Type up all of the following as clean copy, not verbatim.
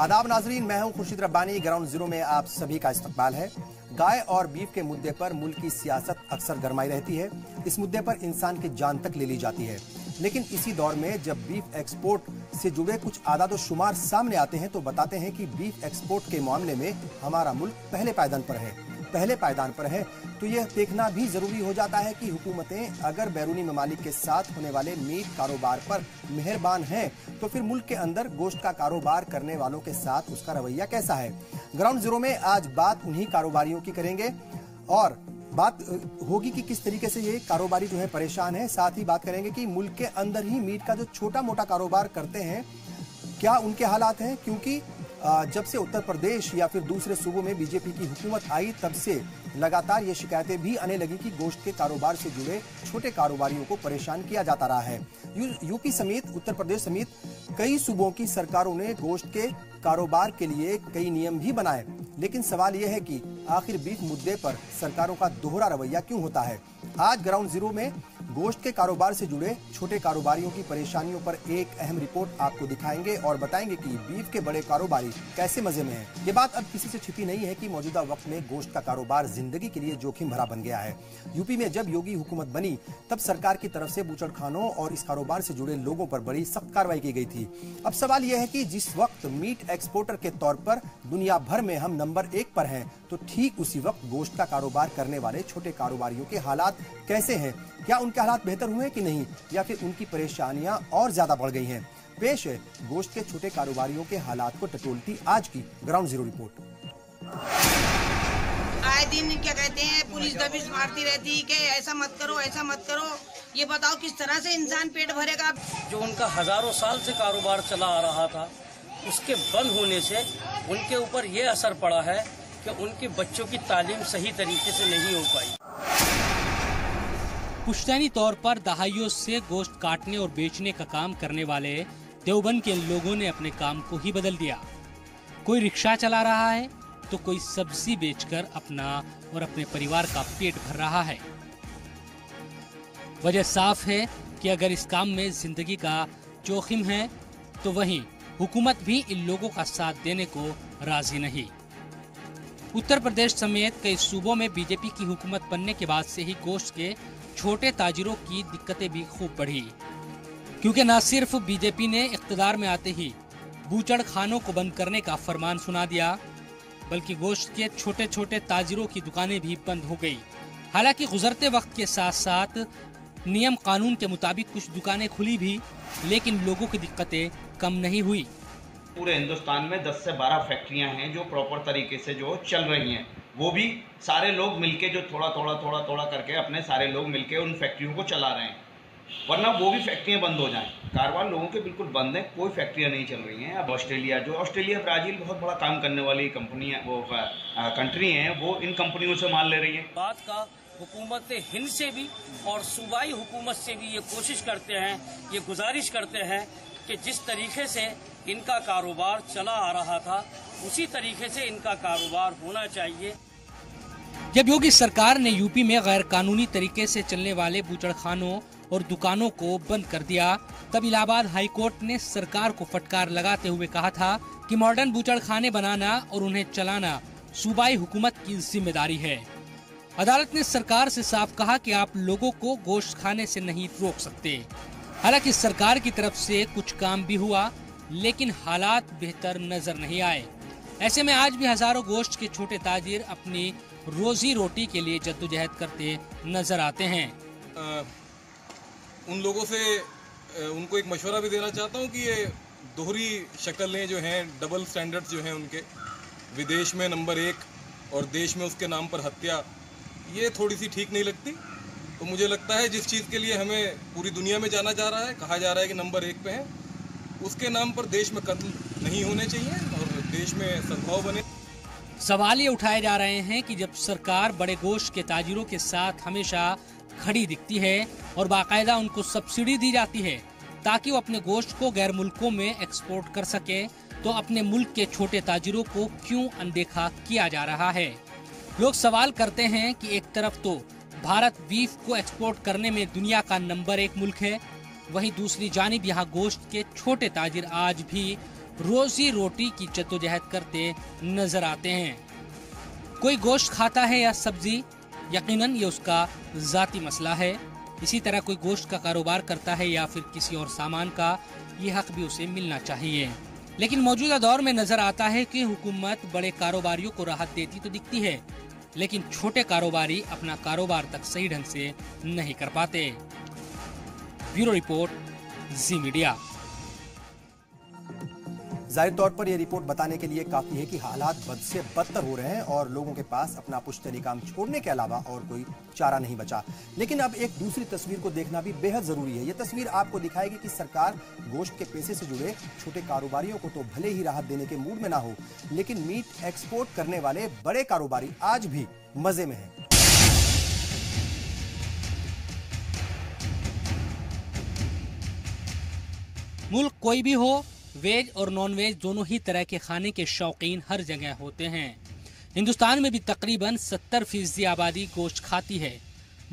आदाब नाजरीन, मैं हूं खुर्शीद रब्बानी। ग्राउंड जीरो में आप सभी का इस्तकबाल है। गाय और बीफ के मुद्दे पर मुल्क की सियासत अक्सर गरमाई रहती है। इस मुद्दे पर इंसान की जान तक ले ली जाती है। लेकिन इसी दौर में जब बीफ एक्सपोर्ट से जुड़े कुछ आदाद शुमार सामने आते हैं तो बताते हैं कि बीफ एक्सपोर्ट के मामले में हमारा मुल्क पहले पायदान पर है। तो यह देखना भी जरूरी हो जाता है कि हुकूमतें अगर बैरूनी ममालिक के साथ होने वाले मीट कारोबार पर मेहरबान हैं तो फिर मुल्क के अंदर गोश्त का कारोबार करने वालों के साथ उसका रवैया कैसा है। ग्राउंड जीरो में आज बात उन्हीं कारोबारियों की करेंगे और बात होगी कि किस तरीके से ये कारोबारी जो है परेशान है। साथ ही बात करेंगे कि मुल्क के अंदर ही मीट का जो छोटा मोटा कारोबार करते हैं क्या उनके हालात हैं, क्योंकि जब से उत्तर प्रदेश या फिर दूसरे सूबों में बीजेपी की हुकूमत आई तब से लगातार ये शिकायतें भी आने लगी कि गोश्त के कारोबार से जुड़े छोटे कारोबारियों को परेशान किया जाता रहा है। यूपी समेत उत्तर प्रदेश समेत कई सूबों की सरकारों ने गोश्त के कारोबार के लिए कई नियम भी बनाए, लेकिन सवाल यह है कि आखिर बीफ मुद्दे पर सरकारों का दोहरा रवैया क्यों होता है। आज ग्राउंड जीरो में गोश्त के कारोबार से जुड़े छोटे कारोबारियों की परेशानियों पर एक अहम रिपोर्ट आपको दिखाएंगे और बताएंगे कि बीफ के बड़े कारोबारी कैसे मजे में हैं। ये बात अब किसी से छिपी नहीं है कि मौजूदा वक्त में गोश्त का कारोबार जिंदगी के लिए जोखिम भरा बन गया है। यूपी में जब योगी हुकूमत बनी तब सरकार की तरफ से बूचड़खानों और इस कारोबार से जुड़े लोगों पर बड़ी सख्त कार्रवाई की गई थी। अब सवाल यह है कि जिस वक्त मीट एक्सपोर्टर के तौर पर दुनिया भर में हम नंबर 1 पर हैं, तो ठीक उसी वक्त गोश्त का कारोबार करने वाले छोटे कारोबारियों के हालात कैसे हैं। क्या उनके हालात बेहतर हुए कि नहीं, या फिर उनकी परेशानियां और ज्यादा बढ़ गई हैं। पेश है गोश्त के छोटे कारोबारियों के हालात को टटोलती आज की ग्राउंड जीरो रिपोर्ट। आए दिन क्या कहते हैं, पुलिस दबिश मारती रहती है कि ऐसा मत करो ऐसा मत करो। ये बताओ किस तरह से इंसान पेट भरेगा। जो उनका हजारों साल से कारोबार चला आ रहा था उसके बंद होने से उनके ऊपर ये असर पड़ा है कि उनके बच्चों की तालीम सही तरीके से नहीं हो पाई। पुश्तैनी तौर पर दहाइयों से गोश्त काटने और बेचने का काम करने वाले देवबंद के लोगों ने अपने काम को ही बदल दिया। कोई रिक्शा चला रहा है तो कोई सब्जी बेचकर अपना और अपने परिवार का पेट भर रहा है। वजह साफ है कि अगर इस काम में जिंदगी का जोखिम है तो वहीं हुकूमत भी इन लोगों का साथ देने को राजी नहीं। उत्तर प्रदेश समेत कई सूबों में बीजेपी की हुकूमत बनने के बाद से ही गोश्त के छोटे ताजिरों की दिक्कतें भी खूब बढ़ी, क्योंकि न सिर्फ बीजेपी ने इख्तिदार में आते ही बूचड़ खानों को बंद करने का फरमान सुना दिया, बल्कि गोश्त के छोटे छोटे ताजिरों की दुकानें भी बंद हो गई। हालांकि गुजरते वक्त के साथ साथ नियम कानून के मुताबिक कुछ दुकानें खुली भी, लेकिन लोगों की दिक्कतें कम नहीं हुई। पूरे हिंदुस्तान में 10 से 12 फैक्ट्रियां हैं जो प्रॉपर तरीके से जो चल रही हैं। वो भी सारे लोग मिलके जो थोड़ा करके अपने सारे लोग मिलके उन फैक्ट्रियों को चला रहे हैं, वरना वो भी फैक्ट्रियां बंद हो जाएं। कारोबार लोगों के बिल्कुल बंद है, कोई फैक्ट्रियां नहीं चल रही हैं। अब ऑस्ट्रेलिया ब्राजील बहुत बड़ा काम करने वाली कंपनी है, वो कंट्री हैं, वो इन कंपनियों से माल ले रही है। बात का हुकूमत हिंद से भी और सूबाई हुकूमत से भी ये कोशिश करते हैं, ये गुजारिश करते हैं कि जिस तरीके से इनका कारोबार चला आ रहा था उसी तरीके से इनका कारोबार होना चाहिए। जब योगी सरकार ने यूपी में गैर कानूनी तरीके से चलने वाले बूचड़खानों और दुकानों को बंद कर दिया, तब इलाहाबाद हाई कोर्ट ने सरकार को फटकार लगाते हुए कहा था कि मॉडर्न बूचड़खाने बनाना और उन्हें चलाना सूबाई हुकूमत की जिम्मेदारी है। अदालत ने सरकार से साफ कहा कि आप लोगों को गोश्त खाने से नहीं रोक सकते। हालांकि सरकार की तरफ से कुछ काम भी हुआ, लेकिन हालात बेहतर नजर नहीं आए। ऐसे में आज भी हजारों गोश्त के छोटे ताजिर अपनी रोजी रोटी के लिए जद्दोजहद करते नजर आते हैं। उन लोगों से उनको एक मशवरा भी देना चाहता हूँ कि ये दोहरी शक्लें जो हैं, डबल स्टैंडर्ड्स जो हैं उनके, विदेश में नंबर 1 और देश में उसके नाम पर हत्या, ये थोड़ी सी ठीक नहीं लगती। तो मुझे लगता है जिस चीज़ के लिए हमें पूरी दुनिया में जाना जा रहा है, कहा जा रहा है कि नंबर 1 पे है, उसके नाम पर देश में कत्ल नहीं होने चाहिए और देश में सद्भाव बने। सवाल ये उठाए जा रहे हैं कि जब सरकार बड़े गोश्त के ताजिरों के साथ हमेशा खड़ी दिखती है और बाकायदा उनको सब्सिडी दी जाती है ताकि वो अपने गोश्त को गैर मुल्कों में एक्सपोर्ट कर सके, तो अपने मुल्क के छोटे ताजिरों को क्यों अनदेखा किया जा रहा है। लोग सवाल करते हैं कि एक तरफ तो भारत बीफ को एक्सपोर्ट करने में दुनिया का नंबर 1 मुल्क है, वहीं दूसरी जानिब यहाँ गोश्त के छोटे ताजिर आज भी रोजी रोटी की जद्दोजहद करते नजर आते हैं। कोई गोश्त खाता है या सब्जी, यकीनन ये उसका जाती मसला है। इसी तरह कोई गोश्त का कारोबार करता है या फिर किसी और सामान का, ये हक भी उसे मिलना चाहिए। लेकिन मौजूदा दौर में नजर आता है कि हुकूमत बड़े कारोबारियों को राहत देती तो दिखती है, लेकिन छोटे कारोबारी अपना कारोबार तक सही ढंग से नहीं कर पाते। ब्यूरो रिपोर्ट, जी मीडिया। जाहिर तौर पर यह रिपोर्ट बताने के लिए काफी है कि हालात बद से बदतर हो रहे हैं और लोगों के पास अपना पुश्तैनी काम छोड़ने के अलावा और कोई चारा नहीं बचा। लेकिन अब एक दूसरी तस्वीर को देखना भी बेहद जरूरी है। यह तस्वीर आपको दिखाएगी कि सरकार गोश्त के पैसे से जुड़े छोटे कारोबारियों को तो भले ही राहत देने के मूड में ना हो, लेकिन मीट एक्सपोर्ट करने वाले बड़े कारोबारी आज भी मजे में हैं। मुल्क कोई भी हो, वेज और नॉन वेज दोनों ही तरह के खाने के शौकीन हर जगह होते हैं। हिंदुस्तान में भी तकरीबन 70% आबादी गोश्त खाती है।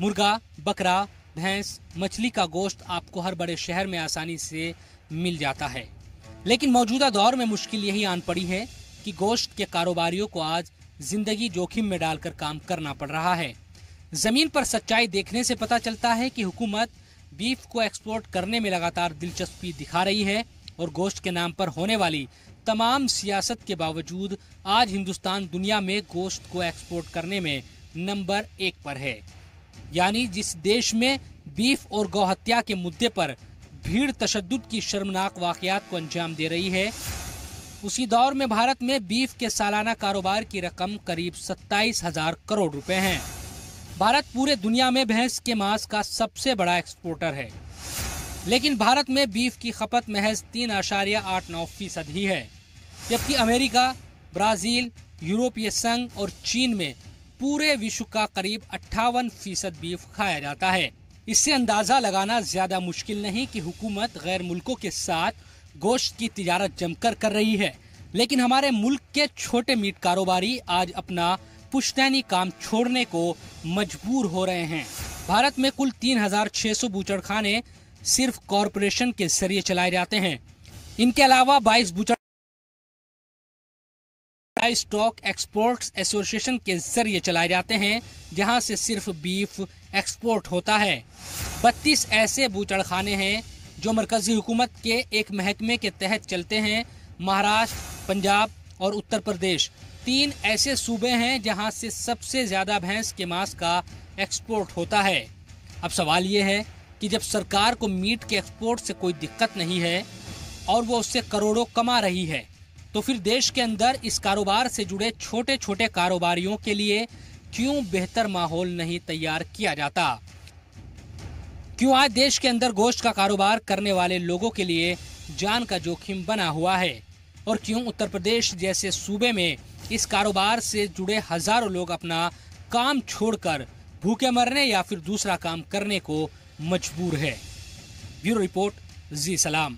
मुर्गा, बकरा, भैंस, मछली का गोश्त आपको हर बड़े शहर में आसानी से मिल जाता है। लेकिन मौजूदा दौर में मुश्किल यही आन पड़ी है कि गोश्त के कारोबारियों को आज जिंदगी जोखिम में डालकर काम करना पड़ रहा है। जमीन पर सच्चाई देखने से पता चलता है कि हुकूमत बीफ को एक्सपोर्ट करने में लगातार दिलचस्पी दिखा रही है और गोश्त के नाम पर होने वाली तमाम सियासत के बावजूद आज हिंदुस्तान दुनिया में गोश्त को एक्सपोर्ट करने में नंबर 1 पर है। यानी जिस देश में बीफ और गौहत्या के मुद्दे पर भीड़ तशद्दुद की शर्मनाक वाकयात को अंजाम दे रही है, उसी दौर में भारत में बीफ के सालाना कारोबार की रकम करीब 27,000 करोड़ रुपए है। भारत पूरे दुनिया में भैंस के मांस का सबसे बड़ा एक्सपोर्टर है, लेकिन भारत में बीफ की खपत महज 3.89% ही है, जबकि अमेरिका, ब्राजील, यूरोपीय संघ और चीन में पूरे विश्व का करीब 58% बीफ खाया जाता है। इससे अंदाजा लगाना ज्यादा मुश्किल नहीं कि हुकूमत गैर मुल्कों के साथ गोश्त की तिजारत जमकर कर रही है, लेकिन हमारे मुल्क के छोटे मीट कारोबारी आज अपना पुश्तैनी काम छोड़ने को मजबूर हो रहे हैं। भारत में कुल 3,600 बूचड़खाने सिर्फ कॉरपोरेशन के जरिए चलाए जाते हैं। इनके अलावा 22 बूचड़ स्टॉक एक्सपोर्ट्स एसोसिएशन के जरिए चलाए जाते हैं, जहां से सिर्फ बीफ एक्सपोर्ट होता है। 32 ऐसे बूचड़खाने हैं जो मरकजी हुकूमत के एक महकमे के तहत चलते हैं। महाराष्ट्र, पंजाब और उत्तर प्रदेश 3 ऐसे सूबे हैं जहां से सबसे ज्यादा भैंस के मांस का एक्सपोर्ट होता है। अब सवाल ये है कि जब सरकार को मीट के एक्सपोर्ट से कोई दिक्कत नहीं है और वो उससे करोड़ों कमा रही है, तो फिर देश के अंदर इस कारोबार से जुड़े छोटे छोटे कारोबारियों के लिए क्यों बेहतर माहौल नहीं तैयार किया जाता? क्यों आज देश के अंदर गोश्त का कारोबार करने वाले लोगों के लिए जान का जोखिम बना हुआ है? और क्यों उत्तर प्रदेश जैसे सूबे में इस कारोबार से जुड़े हजारों लोग अपना काम छोड़कर भूखे मरने या फिर दूसरा काम करने को मजबूर है? ब्यूरो रिपोर्ट, जी सलाम।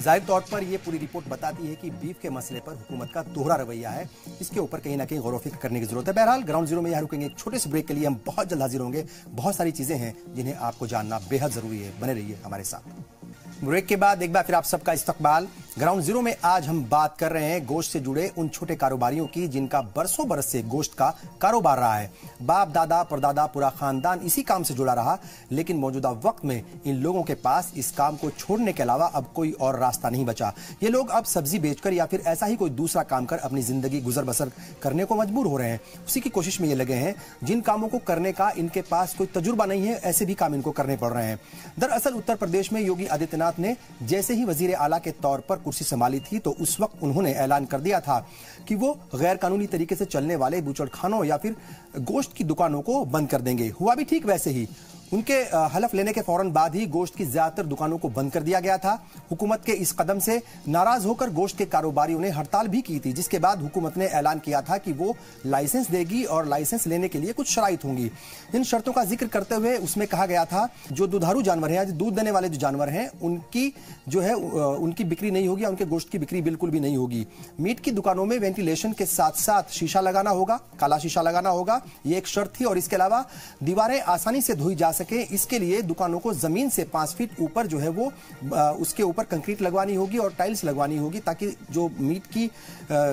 जाहिर तौर पर यह पूरी रिपोर्ट बताती है कि बीफ के मसले पर हुकूमत का दोहरा रवैया है। इसके ऊपर कहीं ना कहीं गौर व फिक्र करने की जरूरत है। बहरहाल ग्राउंड जीरो में यहाँ रुकेंगे एक छोटे से ब्रेक के लिए। हम बहुत जल्द हाजिर होंगे। बहुत सारी चीजें हैं जिन्हें आपको जानना बेहद जरूरी है। बने रहिए हमारे साथ। ब्रेक के बाद एक बार फिर आप सबका इस्तकबाल। ग्राउंड जीरो में आज हम बात कर रहे हैं गोश्त से जुड़े उन छोटे कारोबारियों की जिनका बरसों बरस से गोश्त का कारोबार रहा है। बाप दादा परदादा पूरा खानदान इसी काम से जुड़ा रहा, लेकिन मौजूदा वक्त में इन लोगों के पास इस काम को छोड़ने के अलावा अब कोई और रास्ता नहीं बचा। ये लोग अब सब्जी बेचकर या फिर ऐसा ही कोई दूसरा काम कर अपनी जिंदगी गुजर बसर करने को मजबूर हो रहे हैं। उसी की कोशिश में ये लगे हैं। जिन कामों को करने का इनके पास कोई तजुर्बा नहीं है, ऐसे भी काम इनको करने पड़ रहे हैं। दरअसल उत्तर प्रदेश में योगी आदित्यनाथ ने जैसे ही वजीर आला के तौर पर कुर्सी संभाली थी, तो उस वक्त उन्होंने ऐलान कर दिया था कि वो गैर कानूनी तरीके से चलने वाले बूचड़खानों या फिर गोश्त की दुकानों को बंद कर देंगे। हुआ भी ठीक वैसे ही। उनके हलफ लेने के फौरन बाद ही गोश्त की ज्यादातर दुकानों को बंद कर दिया गया था। हुकूमत के इस कदम से नाराज होकर गोश्त के कारोबारियों ने हड़ताल भी की थी, जिसके बाद हुकूमत ने ऐलान किया था कि वो लाइसेंस देगी और लाइसेंस लेने के लिए कुछ शराइत होंगी। इन शर्तों का जिक्र करते हुए उसमें कहा गया था जो दुधारू जानवर हैं, दूध देने वाले जो जानवर हैं, उनकी जो है उनकी बिक्री नहीं होगी, उनके गोश्त की बिक्री बिल्कुल भी नहीं होगी। मीट की दुकानों में वेंटिलेशन के साथ साथ शीशा लगाना होगा, काला शीशा लगाना होगा, ये एक शर्त थी। और इसके अलावा दीवारें आसानी से धोई जा सके, इसके लिए दुकानों को जमीन से 5 फीट ऊपर जो है वो उसके ऊपर कंक्रीट लगवानी होगी और टाइल्स लगवानी होगी, ताकि जो मीट की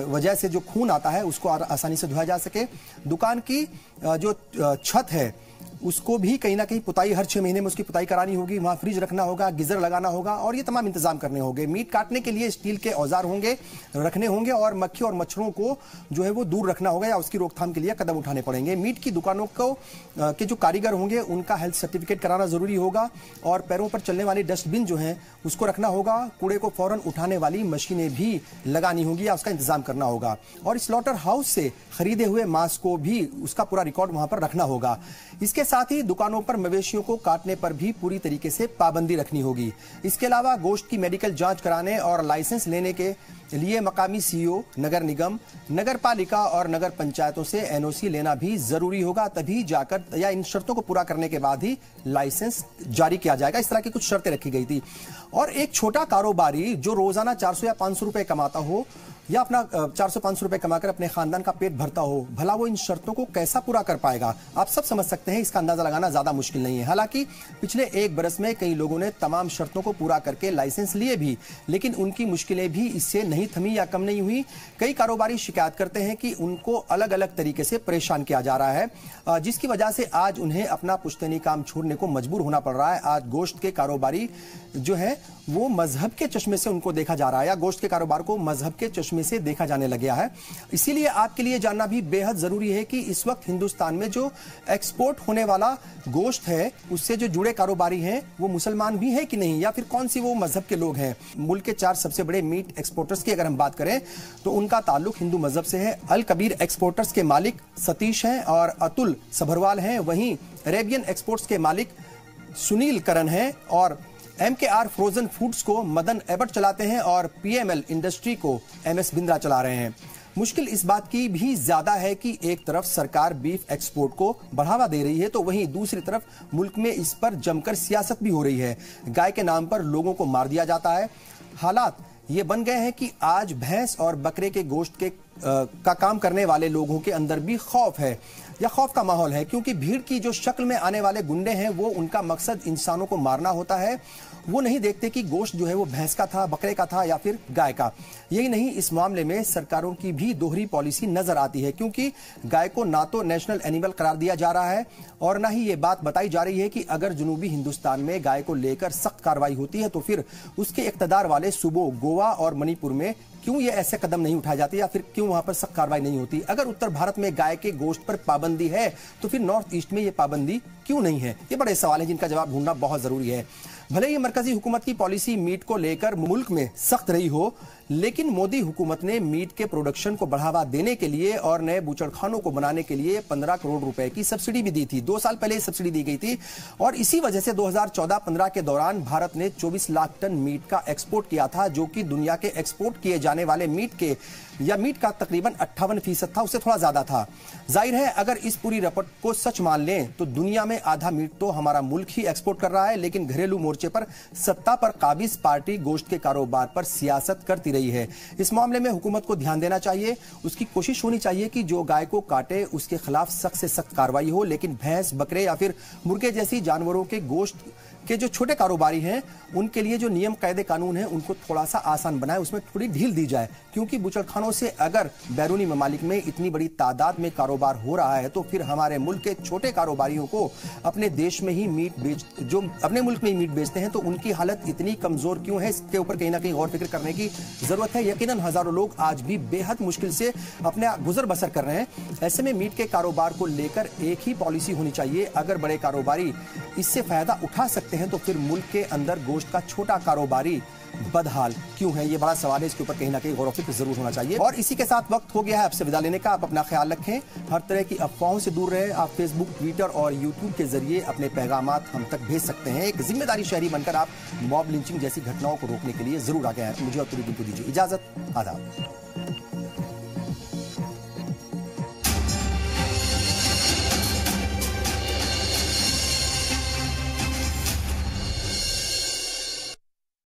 वजह से जो खून आता है उसको आसानी से धोया जा सके। दुकान की जो छत है उसको भी कहीं ना कहीं पुताई हर 6 महीने में उसकी पुताई करानी होगी, वहां फ्रिज रखना होगा, गीजर लगाना होगा और ये तमाम इंतजाम करने होंगे। मीट काटने के लिए स्टील के औजार होंगे, रखने होंगे और मक्खी और मच्छरों को जो है वो दूर रखना होगा या उसकी रोकथाम के लिए कदम उठाने पड़ेंगे। मीट की दुकानों को के जो कारीगर होंगे उनका हेल्थ सर्टिफिकेट कराना जरूरी होगा और पैरों पर चलने वाली डस्टबिन जो है उसको रखना होगा। कूड़े को फौरन उठाने वाली मशीनें भी लगानी होंगी या उसका इंतजाम करना होगा और स्लॉटर हाउस से खरीदे हुए मांस को भी उसका पूरा रिकॉर्ड वहां पर रखना होगा। इसके साथ ही दुकानों पर मवेशियों को काटने पर भी पूरी तरीके से पाबंदी रखनी होगी। इसके अलावा गोश्त की मेडिकल जांच कराने और लाइसेंस लेने के लिए मकामी सीईओ, नगर निगम, नगर पालिका और नगर पंचायतों से एनओसी लेना भी जरूरी होगा, तभी जाकर या इन शर्तों को पूरा करने के बाद ही लाइसेंस जारी किया जाएगा। इस तरह की कुछ शर्तें रखी गई थी। और एक छोटा कारोबारी जो रोजाना 400 या 500 रुपए कमाता हो या अपना 400-500 रुपए कमाकर अपने खानदान का पेट भरता हो, भला वो इन शर्तों को कैसा पूरा कर पाएगा? आप सब समझ सकते हैं, इसका अंदाजा लगाना ज्यादा मुश्किल नहीं है। हालांकि पिछले 1 बरस में कई लोगों ने तमाम शर्तों को पूरा करके लाइसेंस लिए भी, लेकिन उनकी मुश्किलें भी इससे नहीं थमी या कम नहीं हुई। कई कारोबारी शिकायत करते हैं कि उनको अलग अलग तरीके से परेशान किया जा रहा है, जिसकी वजह से आज उन्हें अपना पुश्तैनी काम छोड़ने को मजबूर होना पड़ रहा है। आज गोश्त के कारोबारी जो है वो मजहब के चश्मे से उनको देखा जा रहा है या गोश्त के कारोबार को मजहब के चश्मे से देखा जाने लग गया है। इसीलिए आपके लिए जानना भी बेहद जरूरी है कि इस वक्त हिंदुस्तान में जो एक्सपोर्ट होने वाला गोश्त है उससे जो जुड़े कारोबारी हैं वो मुसलमान भी है कि नहीं, या फिर कौन सी वो मजहब के लोग हैं। मुल्क के 4 सबसे बड़े मीट एक्सपोर्टर्स की अगर हम बात करें तो उनका ताल्लुक हिंदू मजहब से है। अल कबीर एक्सपोर्टर्स के मालिक सतीश हैं और अतुल सभरवाल हैं। वहीं अरेबियन एक्सपोर्ट्स के मालिक सुनील करन हैं और MKR फ्रोजन फूड्स को मदन एबट चलाते हैं और PML इंडस्ट्री को MS बिंद्रा चला रहे हैं। मुश्किल इस बात की भी ज्यादा है कि एक तरफ सरकार बीफ एक्सपोर्ट को बढ़ावा दे रही है तो वहीं दूसरी तरफ मुल्क में इस पर जमकर सियासत भी हो रही है। गाय के नाम पर लोगों को मार दिया जाता है। हालात ये बन गए हैं कि आज भैंस और बकरे के गोश्त के का काम करने वाले लोगों के अंदर भी खौफ है या खौफ का माहौल है, क्योंकि भीड़ की जो शक्ल में आने वाले गुंडे हैं वो उनका मकसद इंसानों को मारना होता है। वो नहीं देखते कि गोश्त जो है वो भैंस का था, बकरे का था या फिर गाय का। यही नहीं, इस मामले में सरकारों की भी दोहरी पॉलिसी नजर आती है, क्योंकि गाय को ना तो नेशनल एनिमल करार दिया जा रहा है और ना ही ये बात बताई जा रही है कि अगर जनूबी हिंदुस्तान में गाय को लेकर सख्त कार्रवाई होती है तो फिर उसके इख्तिदार वाले सूबों गोवा और मणिपुर में क्यों ये ऐसे कदम नहीं उठाए जाते या फिर क्यों वहां पर सख्त कार्रवाई नहीं होती। अगर उत्तर भारत में गाय के गोश्त पर पाबंदी है तो फिर नॉर्थ ईस्ट में ये पाबंदी क्यों नहीं है? ये बड़े सवाल हैं जिनका जवाब ढूंढना बहुत जरूरी है। भले ही मरकजी हुकूमत की पॉलिसी मीट को लेकर मुल्क में सख्त रही हो, लेकिन मोदी हुकूमत ने मीट के प्रोडक्शन को बढ़ावा देने के लिए और नए बूचड़खानों को बनाने के लिए 15 करोड़ रुपए की सब्सिडी भी दी थी। 2 साल पहले सब्सिडी दी गई थी और इसी वजह से 2014-15 के दौरान भारत ने 24 लाख टन मीट का एक्सपोर्ट किया था, जो कि दुनिया के एक्सपोर्ट किए जाने वाले मीट का तकरीबन 58% था, उससे थोड़ा ज्यादा था। जाहिर है अगर इस पूरी रिपोर्ट को सच मान लें तो दुनिया में आधा मीट तो हमारा मुल्क ही एक्सपोर्ट कर रहा है, लेकिन घरेलू मोर्चे पर सत्ता पर काबिज पार्टी गोश्त के कारोबार पर सियासत करती रही है। इस मामले में हुकूमत को ध्यान देना चाहिए। उसकी कोशिश होनी चाहिए कि जो गाय को काटे उसके खिलाफ सख्त से सख्त कार्रवाई हो, लेकिन भैंस, बकरे या फिर मुर्गे जैसी जानवरों के गोश्त के जो छोटे कारोबारी हैं उनके लिए जो नियम कायदे कानून है उनको थोड़ा सा आसान बनाए, उसमें थोड़ी ढील दी जाए, क्योंकि बुचड़खानों से अगर बैरूनी ममालिक में इतनी बड़ी तादाद में कारोबार हो रहा है तो फिर हमारे मुल्क के छोटे कारोबारियों को अपने देश में ही जो अपने मुल्क में ही मीट बेचते हैं तो उनकी हालत इतनी कमजोर क्यों है? इसके ऊपर कहीं ना कहीं गौर फिक्र करने की जरूरत है। यकीनन हजारों लोग आज भी बेहद मुश्किल से अपने गुजर बसर कर रहे हैं। ऐसे में मीट के कारोबार को लेकर एक ही पॉलिसी होनी चाहिए। अगर बड़े कारोबारी इससे फायदा उठा सकते हैं तो फिर मुल्क के अंदर गोश्त का छोटा कारोबारी बदहाल क्यों है? ये बड़ा सवाल है, इसके ऊपर कहीं ना कहीं गौर व फिक्र जरूर होना चाहिए। और इसी के साथ वक्त हो गया है आपसे विदा लेने का। आप अपना ख्याल रखें, हर तरह की अफवाहों से दूर रहे। आप फेसबुक, ट्विटर और यूट्यूब के जरिए अपने पैगामात हम तक भेज सकते हैं। एक जिम्मेदारी शहरी बनकर आप मॉब लिंचिंग जैसी घटनाओं को रोकने के लिए जरूर आगे आए। मुझे और पूरी दीजिए इजाजत। आदाब।